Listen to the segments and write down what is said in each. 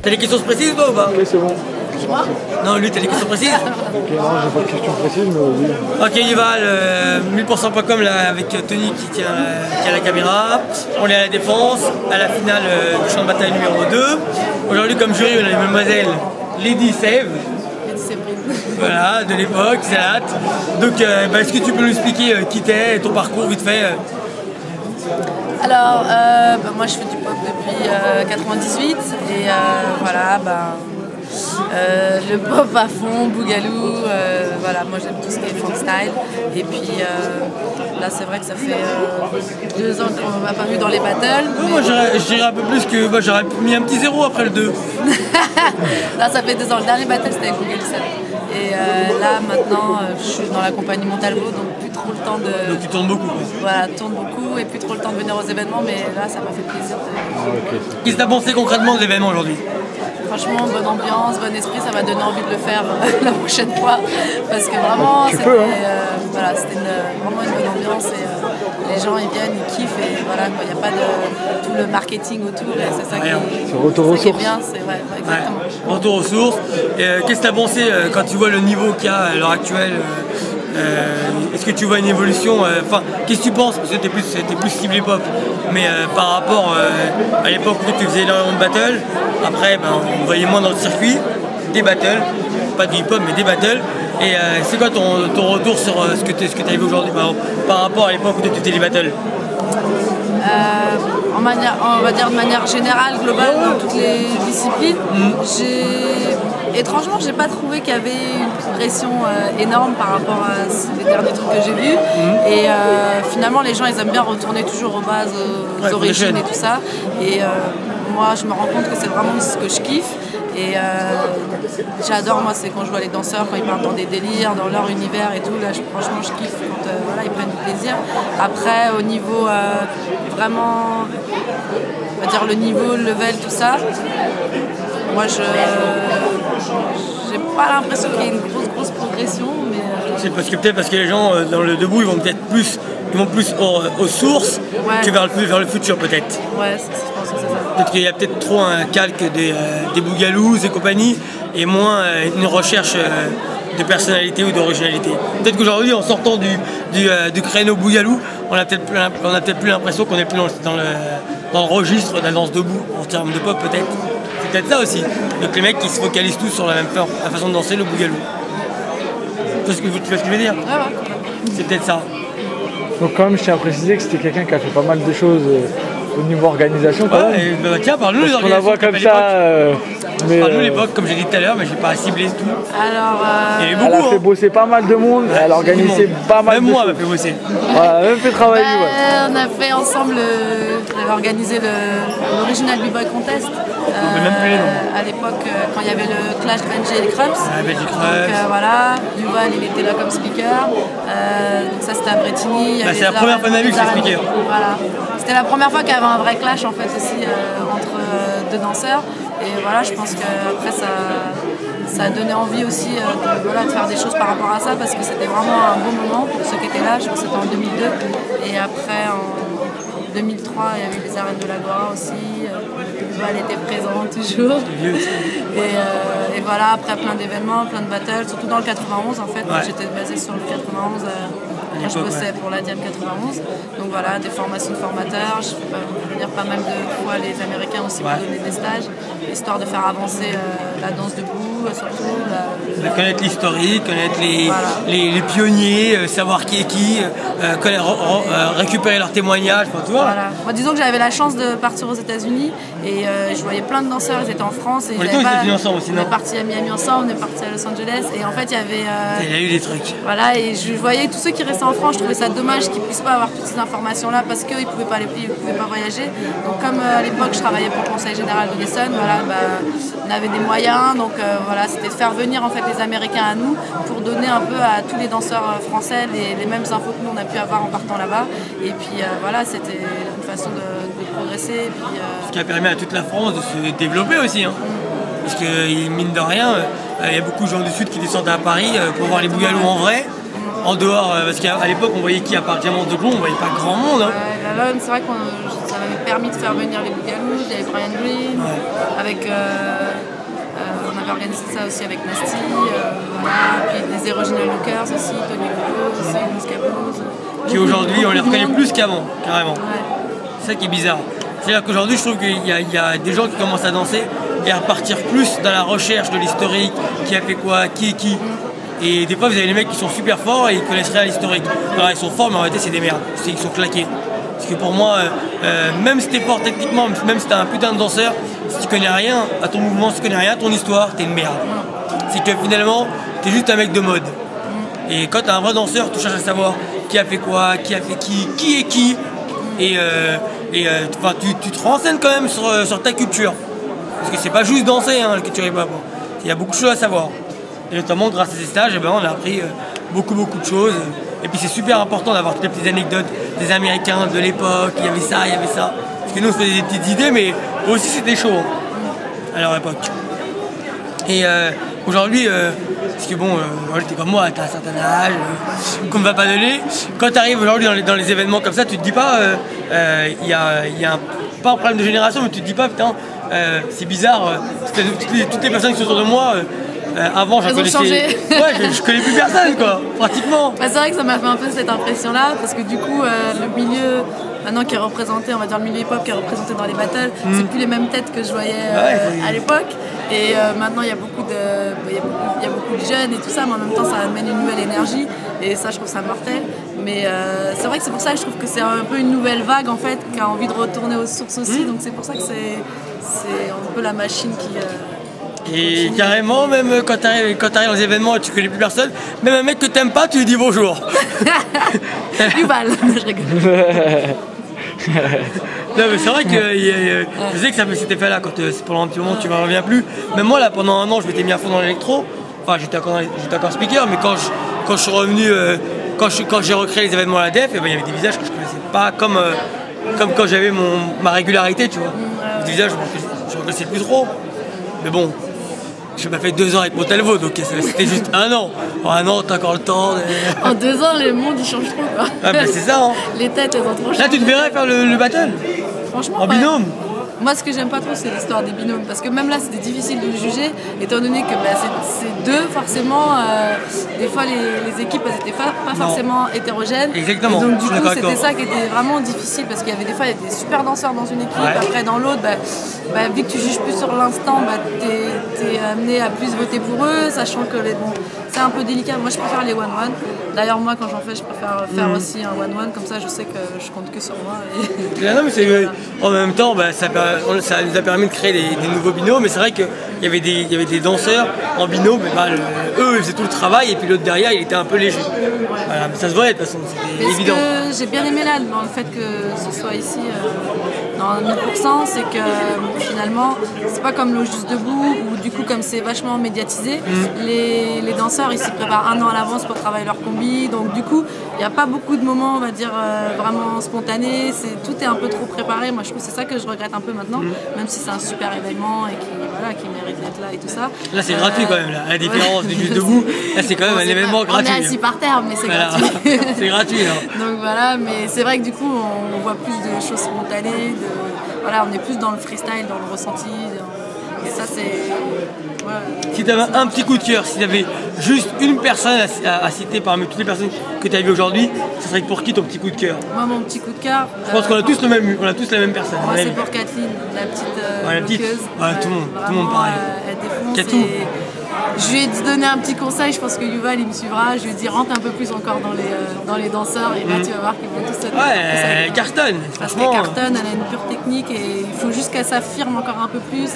T'as des questions précises toi ou pas? Ok, c'est bon. Non, lui, t'as des questions précises? Ok, non, j'ai pas de questions précises, mais oui. Ok, il va, le 1000%.com là, avec Tony qui tient la caméra. On est à la défense, à la finale du champ de bataille numéro 2. Aujourd'hui, comme jury, on a les mademoiselles Lady Save. Voilà, de l'époque, c'est hâte. Donc, est-ce que tu peux nous expliquer qui t'es, ton parcours vite fait? Alors, moi je fais du pop depuis 98 et voilà, le pop à fond, boogaloo, voilà, moi j'aime tout ce qui est funk style. Et puis là c'est vrai que ça fait 2 ans qu'on ne m'a pas vu dans les battles. Mais... Moi je dirais un peu plus que j'aurais mis un petit 0 après le 2. Là ça fait 2 ans, le dernier battle c'était avec Google 7. Et là maintenant je suis dans la compagnie Montalvo, donc plus trop le temps de... Donc tu tournes beaucoup. Voilà, tourne beaucoup et plus trop le temps de venir aux événements, mais là ça m'a fait plaisir. Qu'est-ce que tu as pensé concrètement de l'événement aujourd'hui? Franchement, bonne ambiance, bon esprit, ça m'a donné envie de le faire la prochaine fois. Parce que vraiment, c'était voilà, vraiment une bonne ambiance et les gens ils viennent, ils kiffent et voilà, il n'y a pas de tout le marketing autour et c'est ça qui est bien. Exactement. Ouais. Retour aux sources. Qu'est-ce que tu as pensé quand tu vois le niveau qu'il y a à l'heure actuelle? Est-ce que tu vois une évolution? Qu'est-ce que tu penses? Parce que t'es plus ciblé pop, mais par rapport à l'époque où tu faisais énormément de battles, après on voyait moins dans le circuit, des battles, pas du hip-hop mais des battles. Et c'est quoi ton retour sur ce que tu as vu aujourd'hui par rapport à l'époque où tu faisais les battles? On va dire de manière générale, globale, dans toutes les disciplines, étrangement, j'ai pas trouvé qu'il y avait une progression énorme par rapport à les derniers trucs que j'ai vus. Et finalement, les gens, ils aiment bien retourner toujours aux bases, aux origines et tout ça. Et moi, je me rends compte que c'est vraiment ce que je kiffe. Et j'adore, moi, c'est quand je vois les danseurs, quand ils partent dans des délires, dans leur univers et tout. Là, franchement, je kiffe quand voilà, ils prennent du plaisir. Après, au niveau vraiment, on va dire le niveau, le level, tout ça, moi, j'ai pas l'impression qu'il y ait une grosse progression. C'est peut-être parce que les gens dans le debout, ils vont plus aux sources que vers le futur peut-être. Ouais, je pense que c'est ça. Peut-être qu'il y a peut-être trop un calque des boogaloo et compagnie et moins une recherche de personnalité ou d'originalité. Peut-être qu'aujourd'hui, en sortant du créneau boogaloo, on a peut-être plus l'impression qu'on est plus dans le registre de la danse debout en termes de pop peut-être. C'est peut-être ça aussi. Donc les mecs qui se focalisent tous sur la façon de danser le boogaloo. Tu vois ce que je veux dire? Ouais. C'est peut-être ça. Donc quand même, je tiens à préciser que c'était quelqu'un qui a fait pas mal de choses au niveau organisation. Tiens, parle-nous les organisations. On la voit comme ça. Parle-nous l'époque, comme j'ai dit tout à l'heure, mais j'ai pas ciblé tout. Alors, elle a fait bosser pas mal de monde, elle a organisé pas mal de choses. Même moi, elle m'a fait bosser. Voilà, elle a même fait travailler. On a fait ensemble, on avait organisé l'Original B-Boy Contest. À l'époque, quand il y avait le clash de Benji et les Krumps. Donc voilà, Duval il était là comme speaker. Donc ça c'était à Bretigny. C'est la première fois de ma vie que c'est speaker. Voilà. C'était la première fois qu'il y avait un vrai clash en fait aussi entre deux danseurs. Et voilà, je pense qu'après ça a donné envie aussi de faire des choses par rapport à ça parce que c'était vraiment un bon moment pour ceux qui étaient là. Je pense que c'était en 2002. Et après en 2003, il y avait les arènes de la Gloire aussi. Elle était présente toujours. Et voilà, après plein d'événements, plein de battles, surtout dans le 91 en fait. J'étais basée sur le 91. Je bossais pour la Diam 91. Donc voilà, des formations de formateurs. Je fais venir pas mal de fois les Américains aussi pour donner des stages, histoire de faire avancer la danse debout, surtout. Connaître l'historique, connaître les pionniers, savoir qui est qui, récupérer leurs témoignages, tu vois. Voilà. Moi, disons que j'avais la chance de partir aux États-Unis et je voyais plein de danseurs, ils étaient en France. Et on était aux États-Unis ensemble aussi, non? On est parti à Miami ensemble, on est parti à Los Angeles et en fait il y avait. Il y a eu des trucs. Voilà, et je voyais tous ceux qui restaient en France, je trouvais ça dommage qu'ils ne puissent pas avoir toutes ces informations-là parce qu'ils ne pouvaient pas voyager. Donc comme à l'époque je travaillais pour le Conseil Général de l'Essonne, voilà, on avait des moyens, donc voilà, c'était de faire venir en fait les Américains à nous pour donner un peu à tous les danseurs français les mêmes infos que nous on a pu avoir en partant là-bas. Et puis voilà, c'était une façon de progresser. Et puis, ce qui a permis à toute la France de se développer aussi. Hein. Parce que mine de rien, il y a beaucoup de gens du Sud qui descendent à Paris pour voir les boogaloo en vrai. En dehors, parce qu'à l'époque on voyait qui à part Diamant de Blond, on voyait pas grand monde. Hein. Là, c'est vrai qu'on savait permis de faire venir les Bougalous, il y avait Brian Green, avec, on avait organisé ça aussi avec Nasty, voilà, puis des Original Lookers aussi, Tony Lolo aussi, Muscabos. Qui aujourd'hui on les reconnaît plus qu'avant, carrément. Ouais. C'est ça qui est bizarre. C'est-à-dire qu'aujourd'hui je trouve qu'il y a des gens qui commencent à danser et à repartir plus dans la recherche de l'historique, qui a fait quoi, qui est qui. Et des fois vous avez des mecs qui sont super forts et ils connaissent rien à l'historique. Alors ils sont forts mais en réalité c'est des merdes, ils sont claqués. Parce que pour moi, même si t'es fort techniquement, même si t'es un putain de danseur, si tu connais rien à ton mouvement, si tu connais rien à ton histoire, t'es une merde. C'est que finalement, t'es juste un mec de mode. Et quand t'es un vrai danseur, tu cherches à savoir qui a fait quoi, qui a fait qui est qui. Et tu te renseignes quand même sur ta culture. Parce que c'est pas juste danser, hein, la culture hip-hop. Il y a beaucoup de choses à savoir. Et notamment grâce à ces stages, on a appris beaucoup de choses. Et puis c'est super important d'avoir toutes les petites anecdotes des Américains de l'époque, il y avait ça. Parce que nous on se faisait des petites idées, mais eux aussi c'était chaud à leur époque. Et aujourd'hui, parce que bon, t'es comme moi, t'as un certain âge, qu'on ne va pas donner. Quand tu arrives aujourd'hui dans les événements comme ça, tu te dis pas, il y a pas un problème de génération, mais tu te dis pas, putain, c'est bizarre, toutes les personnes qui sont autour de moi, avant je connaissais. Ouais, je connais plus personne quoi, pratiquement. Bah, c'est vrai que ça m'a fait un peu cette impression-là, parce que du coup, le milieu maintenant qui est représenté, on va dire le milieu hip-hop qui est représenté dans les battles, c'est plus les mêmes têtes que je voyais à l'époque. Et maintenant il y a beaucoup de jeunes et tout ça, mais en même temps ça amène une nouvelle énergie et ça je trouve ça mortel. Mais c'est vrai que c'est pour ça que je trouve que c'est un peu une nouvelle vague en fait, qui a envie de retourner aux sources aussi, donc c'est pour ça que c'est un peu la machine qui... Et carrément, même quand t'arrives dans les événements et tu connais plus personne, même un mec que t'aimes pas, tu lui dis bonjour. Yuval, je rigole. Non mais c'est vrai que je sais que ça s'était fait là quand pendant un petit moment tu ne reviens plus. Même moi là pendant un an je m'étais mis à fond dans l'électro. Enfin j'étais encore speaker, mais quand je suis revenu, quand j'ai recréé les événements à la DEF, il y avait des visages que je connaissais pas comme quand j'avais ma régularité, tu vois. Des visages je reconnaissais plus trop. Mais bon, j'ai pas fait 2 ans avec Montalvo, donc c'était juste un an. En un an, t'as encore le temps. En 2 ans, le monde il change trop quoi. Ah, bah, c'est ça, hein. Les têtes elles ont trop changé. Là, tu te verrais faire le battle. Franchement, en binôme. Moi, ce que j'aime pas trop, c'est l'histoire des binômes. Parce que même là, c'était difficile de le juger, étant donné que c'est deux, forcément. Des fois, les équipes, elles n'étaient pas forcément hétérogènes. Exactement. Et donc, du coup, c'était ça qui était vraiment difficile. Parce qu'il y avait des fois, il y a des super danseurs dans une équipe. Après, dans l'autre, vu que tu juges plus sur l'instant, t'es amené à plus voter pour eux, sachant que c'est un peu délicat. Moi, je préfère les one-one. D'ailleurs, moi, quand j'en fais, je préfère faire aussi un one-one. Comme ça, je sais que je compte que sur moi. Non, mais en même temps, ça nous a permis de créer des nouveaux binômes. Mais c'est vrai qu'il y avait des danseurs en binôme. Eux, ils faisaient tout le travail. Et puis l'autre derrière, il était un peu léger. Voilà, mais ça se voyait de toute façon. C'était évident. Ce que j'ai bien aimé là, dans le fait que ce soit ici dans 1000%, c'est que finalement, c'est pas comme le Juste Debout, où du coup, comme c'est vachement médiatisé, les danseurs, ils s'y préparent 1 an à l'avance pour travailler leur combi. Donc du coup, il n'y a pas beaucoup de moments, on va dire, vraiment spontanés. Tout est un peu trop préparé. Moi, je trouve que c'est ça que je regrette un peu maintenant, même si c'est un super événement et qui mérite d'être là et tout ça. Là, c'est gratuit quand même, là. À la différence du Juste Debout, là, c'est quand même un événement gratuit. On est assis par terre, mais c'est gratuit. C'est gratuit, là. Donc voilà, mais c'est vrai que du coup, on voit plus de choses spontanées. Voilà, on est plus dans le freestyle, dans le ressenti. Et ça, c'est... Voilà. Si tu avais un petit coup de cœur, si tu avais juste une personne à citer parmi toutes les personnes que tu as vues aujourd'hui, ce serait pour qui ton petit coup de cœur? Moi, mon petit coup de cœur... Je pense qu'on a tous la même personne. Moi, c'est pour Kathleen, la petite rockeuse. Ouais, tout le monde pareil. Elle défonce. Je lui ai donné un petit conseil, je pense que Yuval il me suivra. Je lui ai dit rentre un peu plus encore dans les danseurs et là tu vas voir qu'ils vont tous être. Ouais, elle cartonne. Parce qu'elle cartonne, elle a une pure technique et il faut juste qu'elle s'affirme encore un peu plus.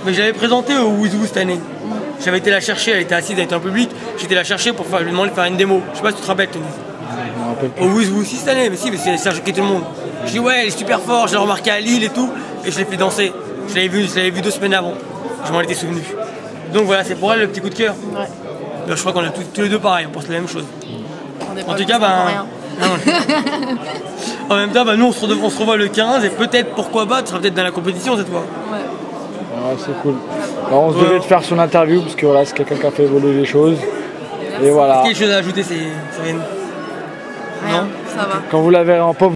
Mais je l'avais présentée au Wizou cette année. J'avais été la chercher, elle était assise, elle était en public. J'étais la chercher pour lui demander de faire une démo. Je sais pas si tu te rappelles, Tony. Au Wizou, si cette année, mais si, parce que ça a choqué tout le monde. Je dis ouais, elle est super forte, je l'ai remarqué à Lille et tout, et je l'ai fait danser. Je l'avais vu 2 semaines avant. Je m'en étais souvenu. Donc voilà, c'est pour elle le petit coup de cœur. Ouais. Je crois qu'on a tous les deux pareil, on pense la même chose. En tout cas, en même temps, nous on se revoit le 15 et peut-être, pourquoi pas, tu seras peut-être dans la compétition cette fois. Ouais. Ouais, c'est cool. Alors, on se devait de faire son interview parce que voilà, c'est quelqu'un qui a fait évoluer les choses. Et voilà. Est-ce qu'il y a quelque chose à ajouter, Céline? Rien, ça va. Quand vous la verrez en pop.